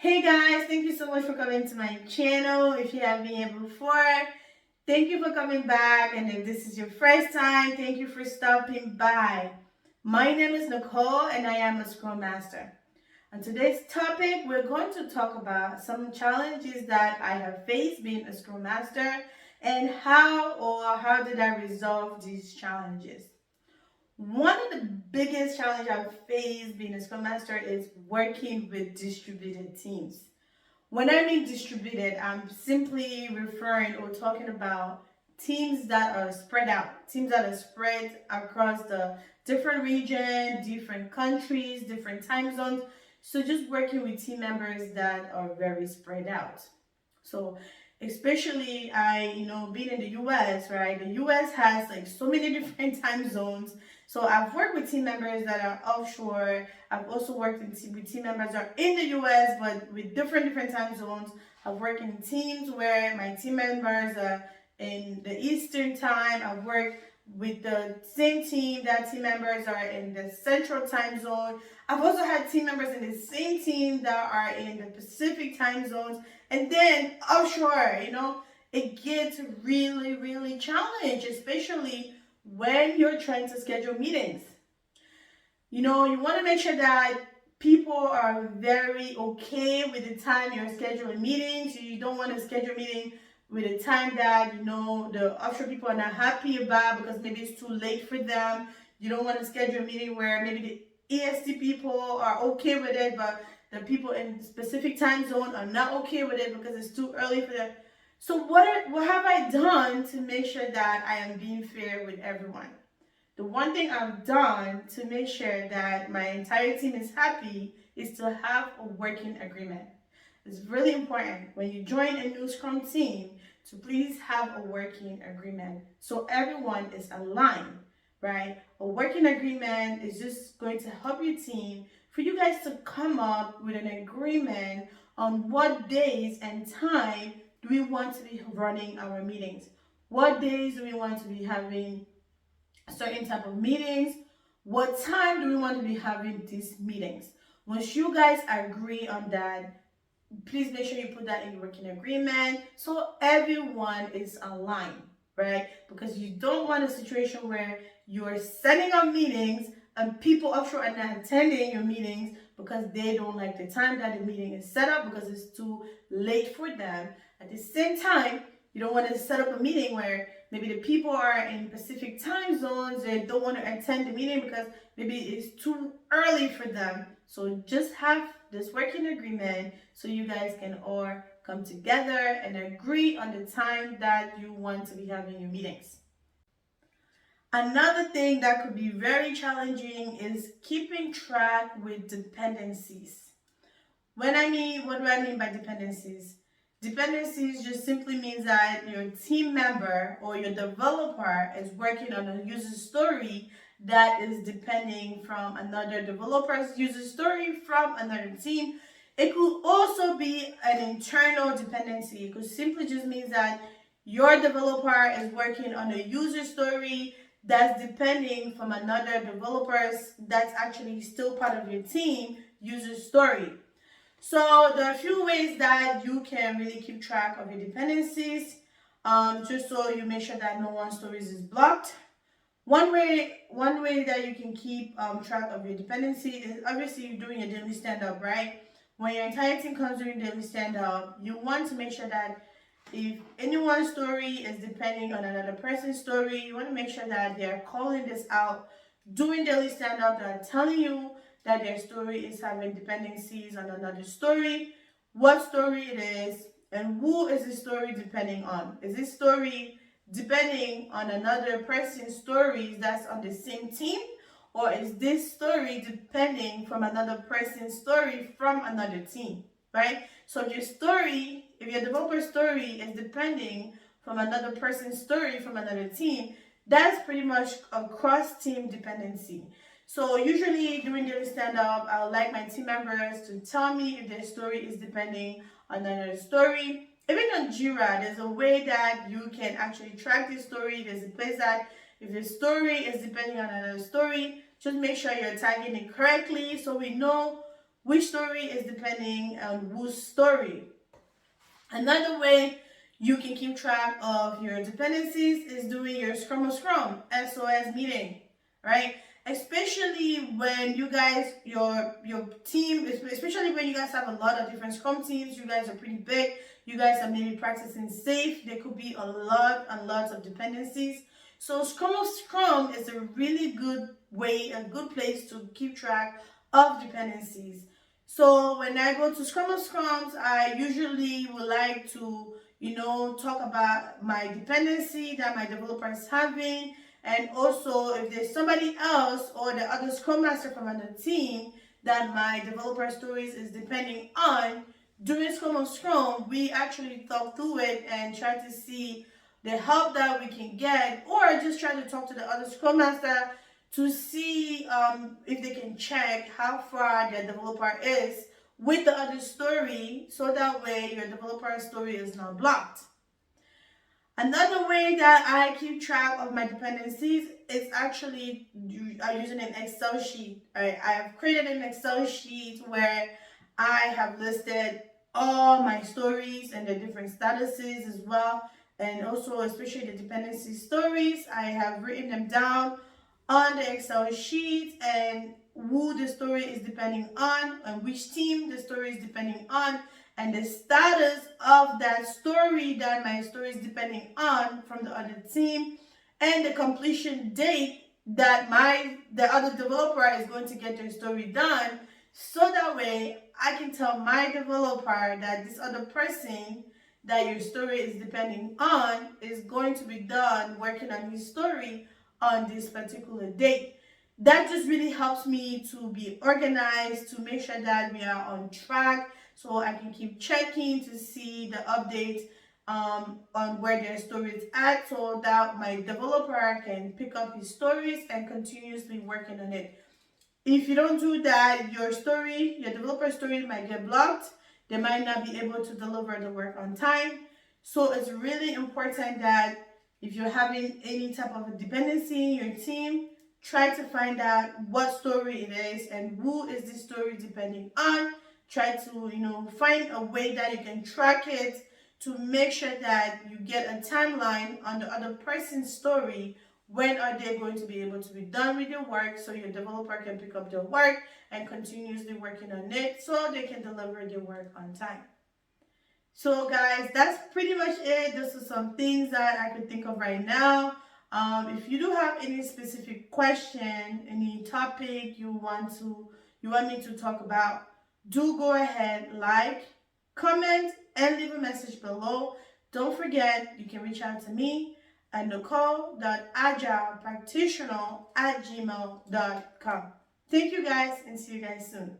Hey guys, thank you so much for coming to my channel. If you have been here before, thank you for coming back. And if this is your first time, thank you for stopping by. My name is Nicole and I am a Scrum Master. On today's topic, we're going to talk about some challenges that I have faced being a Scrum Master and how did I resolve these challenges. One of the biggest challenges I've faced being a Scrum Master is working with distributed teams. When I mean distributed, I'm simply referring or talking about teams that are spread out, teams that are spread across the different regions, different countries, different time zones. So just working with team members that are very spread out. So especially being in the US, right? The US has like so many different time zones. So I've worked with team members that are offshore. I've also worked with team members that are in the US, but with different time zones. I've worked in teams where my team members are in the Eastern time. I've worked with the same team that team members are in the Central time zone. I've also had team members in the same team that are in the Pacific time zones. And then offshore, it gets really challenged, especially when you're trying to schedule meetings. You want to make sure that people are very okay with the time you're scheduling meetings. You don't want to schedule a meeting with a time that, the offshore people are not happy about because maybe it's too late for them. You don't want to schedule a meeting where maybe the EST people are okay with it, but the people in the specific time zone are not okay with it because it's too early for them. So what have I done to make sure that I am being fair with everyone? The one thing I've done to make sure that my entire team is happy is to have a working agreement. It's really important when you join a new Scrum team to please have a working agreement so everyone is aligned, right? A working agreement is just going to help your team for you guys to come up with an agreement on what days and time do we want to be running our meetings. What days do we want to be having certain type of meetings? What time do we want to be having these meetings? Once you guys agree on that, please make sure you put that in your working agreement so everyone is aligned, right? Because you don't want a situation where you're setting up meetings and people offshore are not attending your meetings because they don't like the time that the meeting is set up because it's too late for them. At the same time, you don't want to set up a meeting where maybe the people are in Pacific time zones, they don't want to attend the meeting because maybe it's too early for them. So just have this working agreement so you guys can all come together and agree on the time that you want to be having your meetings. Another thing that could be very challenging is keeping track with dependencies. What do I mean by dependencies? Dependencies just simply means that your team member or your developer is working on a user story that is depending from another developer's user story from another team. It could also be an internal dependency. It could simply just means that your developer is working on a user story that's depending from another developer's that's actually still part of your team user story. So there are a few ways that you can really keep track of your dependencies, just so you make sure that no one's stories is blocked. One way that you can keep track of your dependency is obviously you're doing a daily stand-up, right? When your entire team comes doing daily stand-up, you want to make sure that if anyone's story is depending on another person's story, you want to make sure that they're calling this out, doing daily stand-up, they're telling you that their story is having dependencies on another story, what story it is, and who is the story depending on. Is this story depending on another person's stories that's on the same team, or is this story depending from another person's story from another team, right? So if your developer's story is depending from another person's story from another team, that's pretty much a cross-team dependency. So usually during daily stand-up, I would like my team members to tell me if their story is depending on another story. Even on Jira, there's a way that you can actually track this story. There's a place that if the story is depending on another story, just make sure you're tagging it correctly so we know which story is depending on whose story. Another way you can keep track of your dependencies is doing your Scrum of Scrum, SOS meeting, right? Especially when you guys, your team, especially when you guys have a lot of different Scrum teams, you guys are pretty big, you guys are maybe practicing safe, there could be a lot and lots of dependencies. So Scrum of Scrum is a really good way, a good place to keep track of dependencies. So when I go to Scrum of Scrums, I usually would like to, talk about my dependency that my developer is having, and also if there's somebody else or the other Scrum Master from another team that my developer stories is depending on. During Scrum of Scrum, we actually talk through it and try to see the help that we can get, or just try to talk to the other Scrum Master to see if they can check how far their developer is with the other story, so that way your developer story is not blocked. Another way that I keep track of my dependencies is actually using an Excel sheet. Right? I have created an Excel sheet where I have listed all my stories and the different statuses as well, and also especially the dependency stories. I have written them down on the Excel sheet and who the story is depending on and which team the story is depending on, and the status of that story that my story is depending on from the other team, and the completion date that the other developer is going to get their story done, so that way I can tell my developer that this other person that your story is depending on is going to be done working on his story on this particular date. That just really helps me to be organized, to make sure that we are on track, so I can keep checking to see the updates on where their story is at, so that my developer can pick up his stories and continuously working on it. If you don't do that, your developer story might get blocked. They might not be able to deliver the work on time. So it's really important that if you're having any type of a dependency in your team, try to find out what story it is and who is this story depending on. Try to, find a way that you can track it to make sure that you get a timeline on the other person's story. When are they going to be able to be done with their work, so your developer can pick up their work and continuously working on it so they can deliver their work on time. So guys, that's pretty much it. This is some things that I could think of right now. If you do have any specific question, any topic you want me to talk about, do go ahead, like, comment, and leave a message below. Don't forget, you can reach out to me at nicole.agilepractitioner@gmail.com. Thank you guys, and see you guys soon.